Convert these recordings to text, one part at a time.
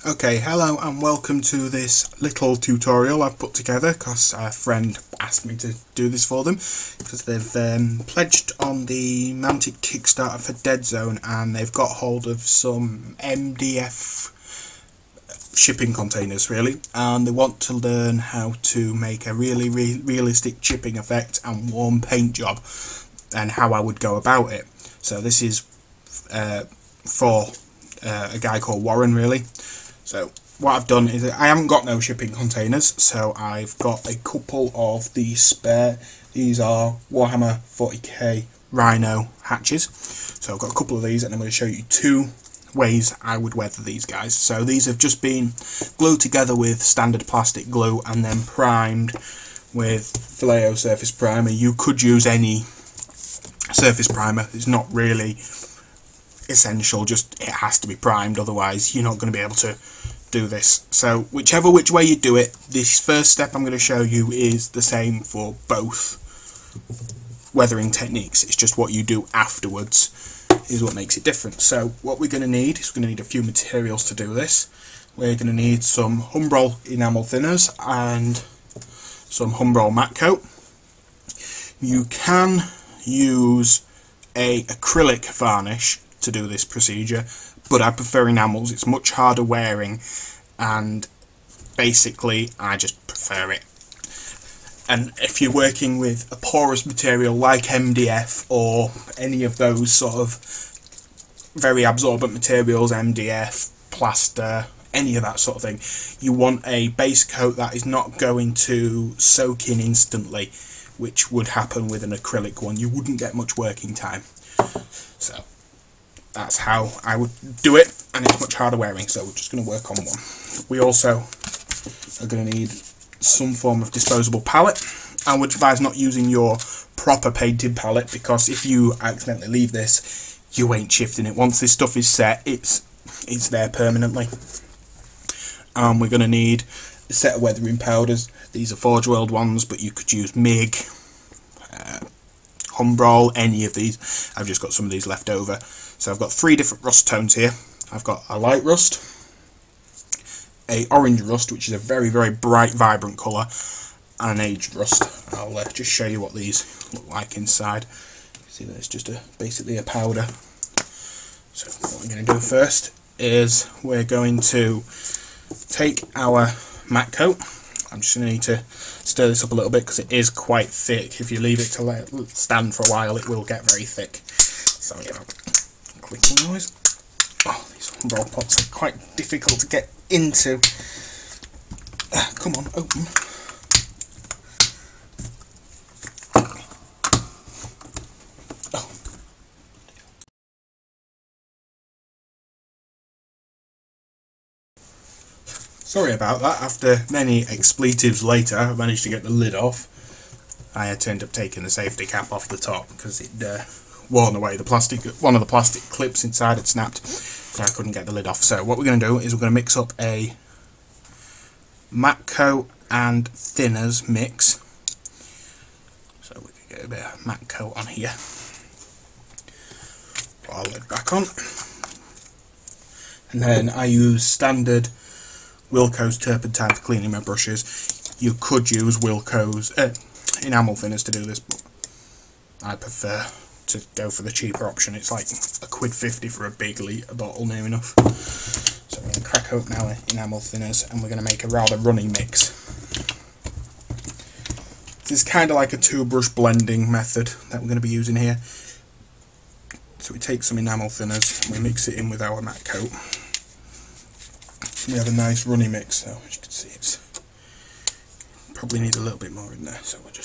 Okay, hello and welcome to this little tutorial I've put together because a friend asked me to do this for them because they've pledged on the Mantic Kickstarter for Dead Zone and they've got hold of some MDF shipping containers really, and they want to learn how to make a really realistic chipping effect and warm paint job and how I would go about it. So this is for a guy called Warren really. So what I've done is I haven't got no shipping containers, so I've got a couple of these spare. These are Warhammer 40k Rhino hatches. So I've got a couple of these and I'm going to show you two ways I would weather these guys. So these have just been glued together with standard plastic glue and then primed with Vallejo surface primer. You could use any surface primer, it's not really essential, just it has to be primed, otherwise you're not going to be able to do this. So which way you do it, this first step I'm going to show you is the same for both weathering techniques. It's just what you do afterwards is what makes it different. So what we're going to need is a few materials to do this. We're going to need some Humbrol enamel thinners and some Humbrol matte coat. You can use a acrylic varnish to do this procedure, but I prefer enamels. It's much harder wearing and basically I just prefer it. And if you're working with a porous material like MDF or any of those sort of very absorbent materials, MDF, plaster, any of that sort of thing, you want a base coat that is not going to soak in instantly, which would happen with an acrylic one. You wouldn't get much working time. So that's how I would do it, and it's much harder wearing, so we're just going to work on one. We also are going to need some form of disposable palette. I would advise not using your proper painted palette, because if you accidentally leave this, you ain't shifting it. Once this stuff is set, it's there permanently. We're going to need a set of weathering powders. These are Forge World ones, but you could use MIG, Humbrol, any of these. I've just got some of these left over. So I've got three different rust tones here. I've got a light rust, a orange rust, which is a very bright, vibrant colour, and an aged rust. I'll just show you what these look like inside. See that it's just basically a powder. So what we're going to do first is we're going to take our matte coat. I'm just going to need to stir this up a little bit because it is quite thick. If you leave it to let it stand for a while, it will get very thick. Sorry about the clicking noise. Oh, these Humbrol pots are quite difficult to get into. Come on, open. Oh. Sorry about that. After many expletives later, I managed to get the lid off. I had to end up taking the safety cap off the top because it worn away. One of the plastic clips inside had snapped, so I couldn't get the lid off. So what we're going to do is we're going to mix up a matte coat and thinners mix. So we can get a bit of matte coat on here. Put our lid back on, and then I use standard Wilko's turpentine for cleaning my brushes. You could use Wilko's enamel thinners to do this, but I prefer to go for the cheaper option. It's like £1.50 for a big litre bottle, near enough. So we're going to crack open our enamel thinners and we're going to make a rather runny mix. This is kind of like a two-brush blending method that we're going to be using here. So we take some enamel thinners and we mix it in with our matte coat. We have a nice runny mix, so as you can see it's probably need a little bit more in there, so what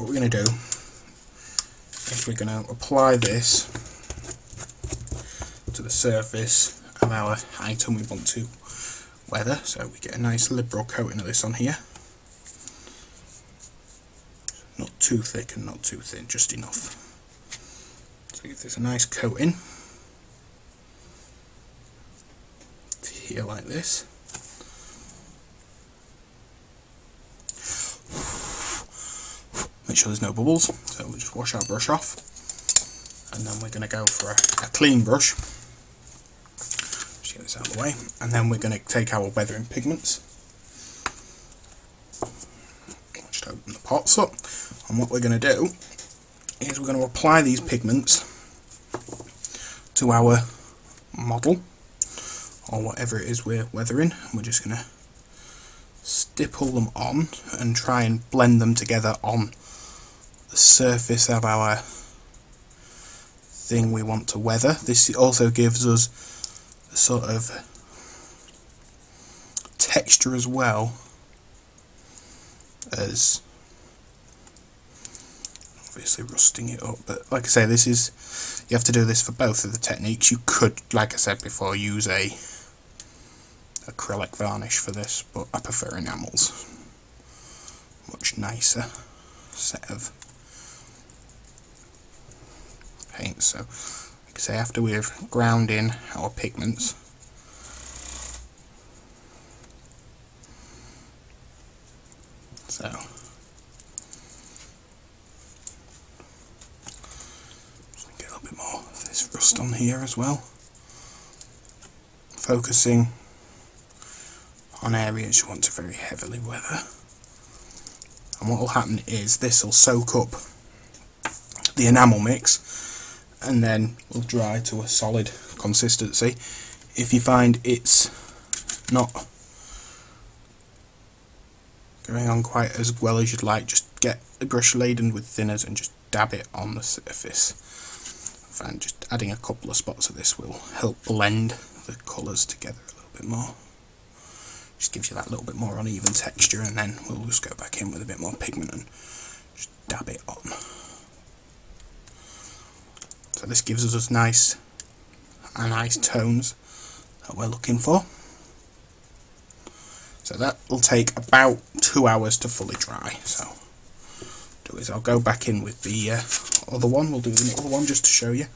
we're going to do is we're going to apply this to the surface of our item we want to weather, so we get a nice liberal coating of this on here. Not too thick and not too thin, just enough. So give this a nice coating to here like this. Make sure there's no bubbles, so we'll just wash our brush off, and then we're going to go for a clean brush. Just get this out of the way, and then we're going to take our weathering pigments. Just open the pots up, and what we're going to do is we're going to apply these pigments to our model, or whatever it is we're weathering. We're just going to stipple them on and try and blend them together on the surface of our thing we want to weather. This also gives us a sort of texture as well as obviously rusting it up, but like I say, this is, you have to do this for both of the techniques. You could, like I said before, use a acrylic varnish for this, but I prefer enamels. Much nicer set of paint. So like I say, after we've ground in our pigments, so just get a little bit more of this rust on here as well, focusing on areas you want to very heavily weather. And what will happen is this will soak up the enamel mix and then will dry to a solid consistency. If you find it's not going on quite as well as you'd like, just get a brush laden with thinners and just dab it on the surface. I find just adding a couple of spots of this will help blend the colours together a little bit more. Just gives you that little bit more uneven texture, and then we'll just go back in with a bit more pigment and just dab it on. So this gives us nice tones that we're looking for. So that will take about 2 hours to fully dry. So do is I'll go back in with the other one. We'll do the other one just to show you.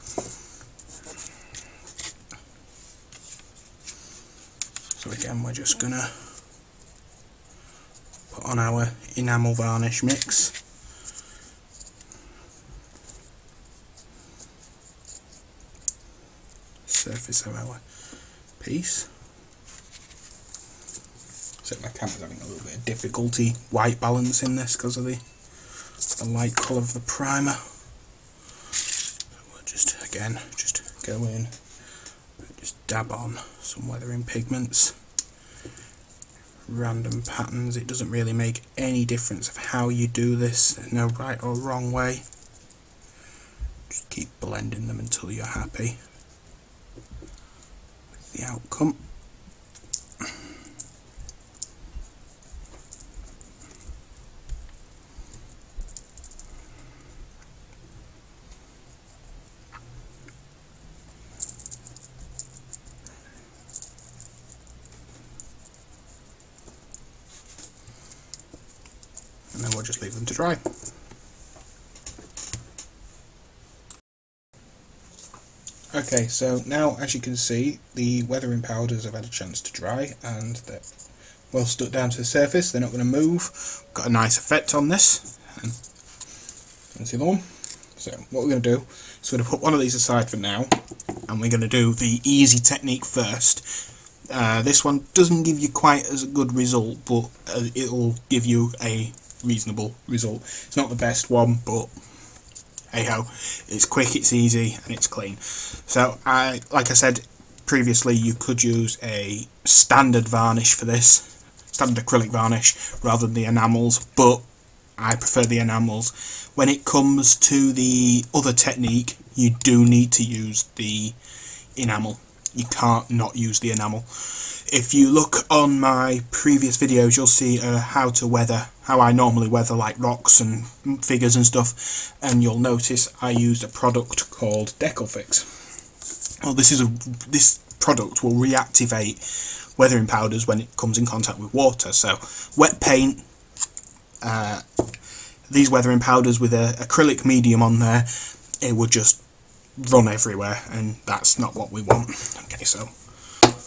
So again, we're just gonna put on our enamel varnish mix. Surface of our piece. So my camera's having a little bit of difficulty white balancing this because of the light colour of the primer. So we'll just again just go in, just dab on some weathering pigments, random patterns. It doesn't really make any difference of how you do this. There's no right or wrong way. Just keep blending them until you're happy with the outcome. And then we'll just leave them to dry. Okay, so now as you can see, the weathering powders have had a chance to dry and they're well stuck down to the surface. They're not going to move. Got a nice effect on this. And see the one. So what we're going to do is we're going to put one of these aside for now, and we're going to do the easy technique first. This one doesn't give you quite as a good result, but it'll give you a reasonable result. It's not the best one, but hey ho, it's quick, it's easy, and it's clean. So like I said previously, you could use a standard varnish for this, standard acrylic varnish, rather than the enamels, but I prefer the enamels. When it comes to the other technique, you do need to use the enamel. You can't not use the enamel. If you look on my previous videos, you'll see how I normally weather like rocks and figures and stuff, and you'll notice I used a product called Decalfix. Well, this product will reactivate weathering powders when it comes in contact with water. So wet paint, these weathering powders with an acrylic medium on there, it would just run everywhere, and that's not what we want. Okay, so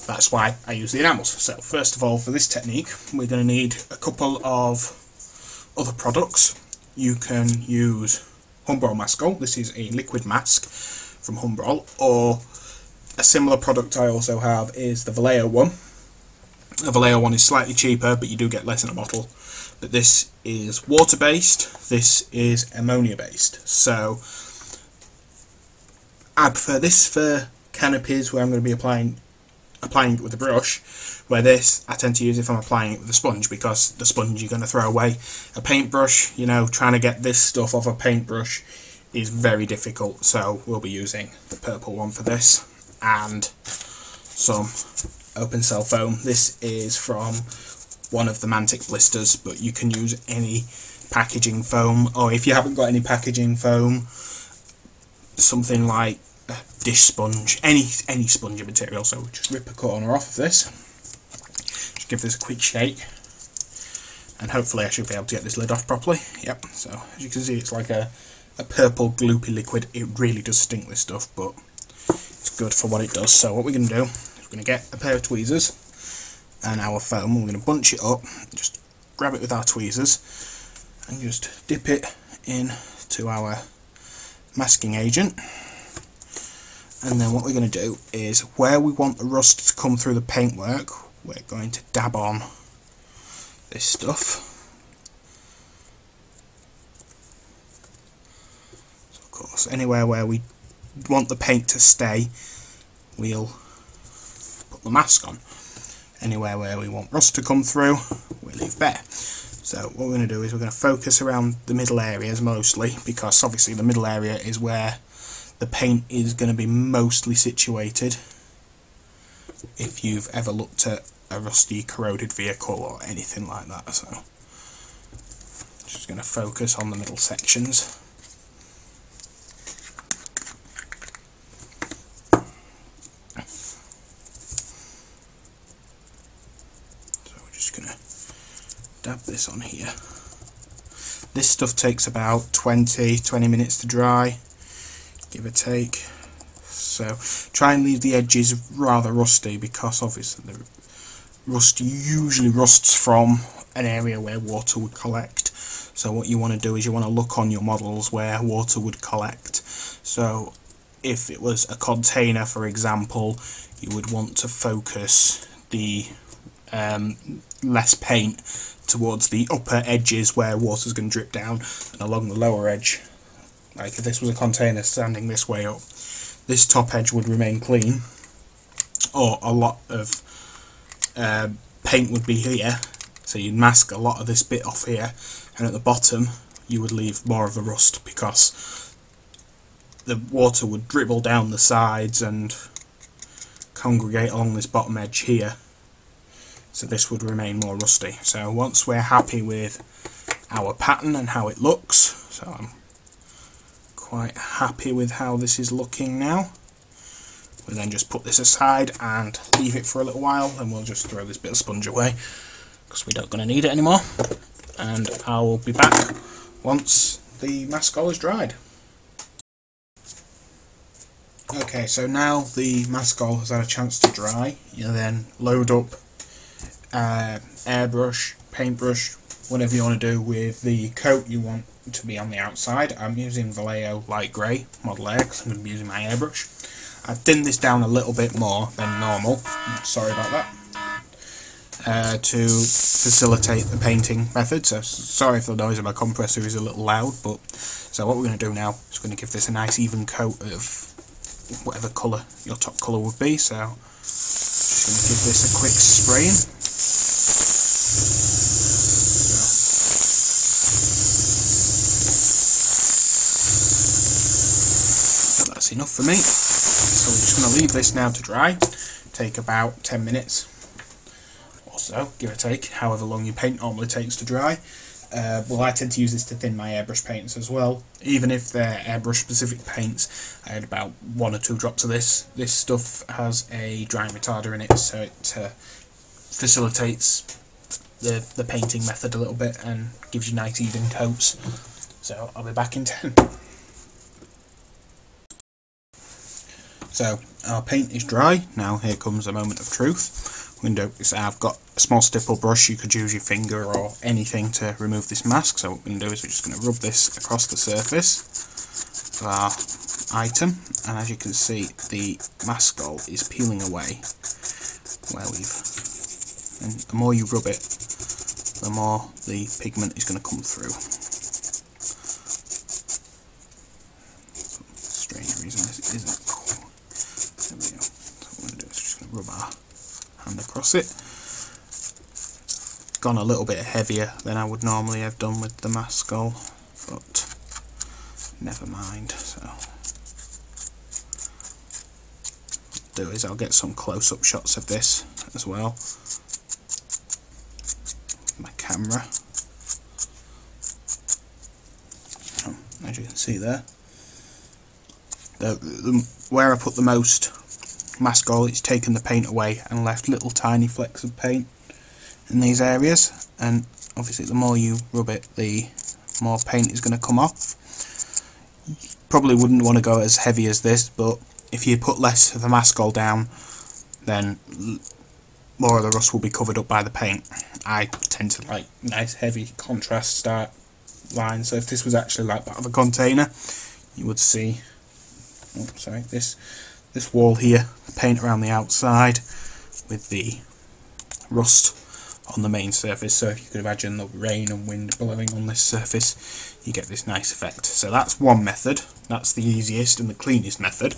that's why I use the enamels. So first of all, for this technique, we're going to need a couple of other products. You can use Humbrol Mascol. This is a liquid mask from Humbrol, or A similar product I also have is the Vallejo one. The Vallejo one is slightly cheaper, but you do get less in a bottle. But this is water based, this is ammonia based. So I prefer this for canopies where I'm going to be applying it with a brush, where this I tend to use if I'm applying it with a sponge, because the sponge you're going to throw away. A paintbrush, you know, trying to get this stuff off a paintbrush is very difficult, so we'll be using the purple one for this, and some open cell foam. This is from one of the Mantic blisters, but you can use any packaging foam, or if you haven't got any packaging foam, something like a dish sponge, any spongy material. So just rip a corner off of this, just give this a quick shake, and hopefully I should be able to get this lid off properly. Yep, so as you can see, it's like a purple gloopy liquid. It really does stink, this stuff, but it's good for what it does. So what we're going to do is we're going to get a pair of tweezers and our foam, and we're going to bunch it up, just grab it with our tweezers and just dip it in to our masking agent. And then what we're going to do is, where we want the rust to come through the paintwork, we're going to dab on this stuff. So of course, anywhere where we want the paint to stay, we'll put the mask on. Anywhere where we want rust to come through, we'll leave bare. So what we're going to do is we're going to focus around the middle areas mostly, because obviously the middle area is where the paint is going to be mostly situated if you've ever looked at a rusty corroded vehicle or anything like that. So just going to focus on the middle sections. So we're just going to dab this on here. This stuff takes about 20 minutes to dry, give or take. So try and leave the edges rather rusty, because obviously the rust usually rusts from an area where water would collect. So what you want to do is you want to look on your models where water would collect. So if it was a container, for example, you would want to focus the less paint towards the upper edges where water's going to drip down, and along the lower edge, like if this was a container standing this way up, this top edge would remain clean, or a lot of paint would be here, so you'd mask a lot of this bit off here, and at the bottom you would leave more of a rust, because the water would dribble down the sides and congregate along this bottom edge here, so this would remain more rusty. So once we're happy with our pattern and how it looks, so I'm quite happy with how this is looking now, we'll then just put this aside and leave it for a little while, and we'll just throw this bit of sponge away because we're not going to need it anymore, and I will be back once the mascol is dried. Okay, so now the mascol has had a chance to dry, you then load up airbrush, paintbrush, whatever you want to do with the coat you want to be on the outside. I'm using Vallejo light grey Model A because I'm going to be using my airbrush. I've thinned this down a little bit more than normal, sorry about that, to facilitate the painting method. So sorry if the noise of my compressor is a little loud, but so what we're going to do now is going to give this a nice even coat of whatever colour your top colour would be. So just going to give this a quick spraying. That's enough for me. So we're just going to leave this now to dry. Take about 10 minutes or so, give or take, however long your paint normally takes to dry. Well, I tend to use this to thin my airbrush paints as well. Even if they're airbrush specific paints, I had about 1 or 2 drops of this. This stuff has a drying retarder in it, so it facilitates the painting method a little bit and gives you nice even coats. So I'll be back in 10. So our paint is dry. Now here comes a moment of truth. So I've got a small stipple brush. You could use your finger or anything to remove this mask. So what we're going to do is we're just going to rub this across the surface of our item, and as you can see the mask skull is peeling away where and the more you rub it, the more the pigment is going to come through. For some strange reason this isn't cool. There we go. So what I'm going to do is just going to rub our hand across it. Gone a little bit heavier than I would normally have done with the mask skull, but never mind. So what I'll do is I'll get some close-up shots of this as well. My camera. As you can see there, where I put the most mask skull, it's taken the paint away and left little tiny flecks of paint in these areas, and obviously the more you rub it, the more paint is going to come off. You probably wouldn't want to go as heavy as this, but if you put less of the mask skull down, then more of the rust will be covered up by the paint. I tend to like nice heavy contrast start lines, so if this was actually like that of a container, you would see, oh sorry, this wall here, paint around the outside with the rust on the main surface. So if you could imagine the rain and wind blowing on this surface, you get this nice effect. So that's one method, that's the easiest and the cleanest method.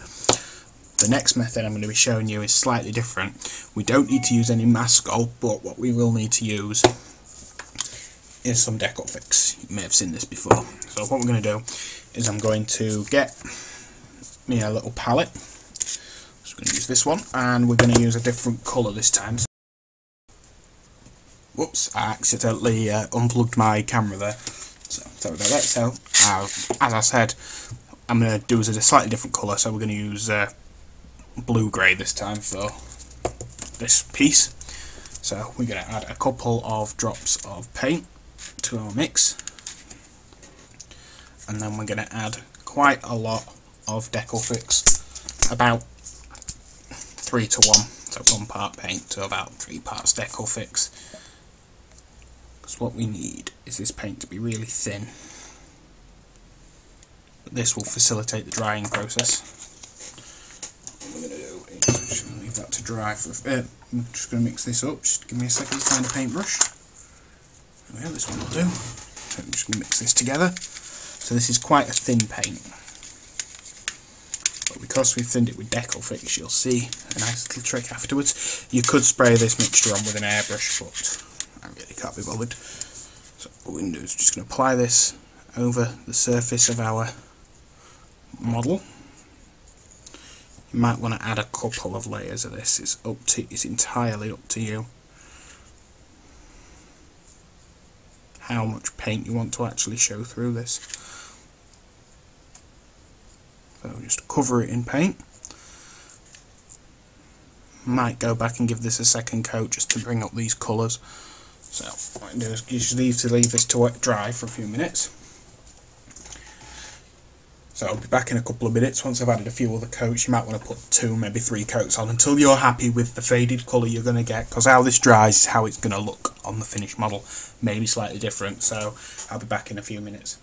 The next method I'm going to be showing you is slightly different. We don't need to use any mask skull, but what we will need to use is some Deco Fix. You may have seen this before. So what we're going to do is I'm going to get me a little palette. So we're going to use this one, and we're going to use a different colour this time. Whoops, I accidentally unplugged my camera there. So sorry about that. So as I said, I'm going to do it a slightly different colour. So we're going to use blue-grey this time for this piece. So we're going to add a couple of drops of paint to our mix, and then we're going to add quite a lot of Deco Fix, about 3 to 1, so 1 part paint to about 3 parts Deco Fix, because what we need is this paint to be really thin. This will facilitate the drying process. What we're going to do is just leave that to dry for I'm just going to mix this up. Just give me a second to find a paintbrush. Well, this one will do. So I'm just going to mix this together. So this is quite a thin paint, but because we've thinned it with Deco Fix, you'll see a nice little trick afterwards. You could spray this mixture on with an airbrush, but I really can't be bothered. So what we're going to do is just going to apply this over the surface of our model. You might want to add a couple of layers of this. It's entirely up to you how much paint you want to actually show through this. So just cover it in paint. Might go back and give this a second coat just to bring up these colours. So what I can do is you should leave this to dry for a few minutes. So I'll be back in a couple of minutes once I've added a few other coats. You might want to put 2, maybe 3 coats on until you're happy with the faded colour you're going to get, because how this dries is how it's going to look on the finished model. Maybe slightly different, so I'll be back in a few minutes.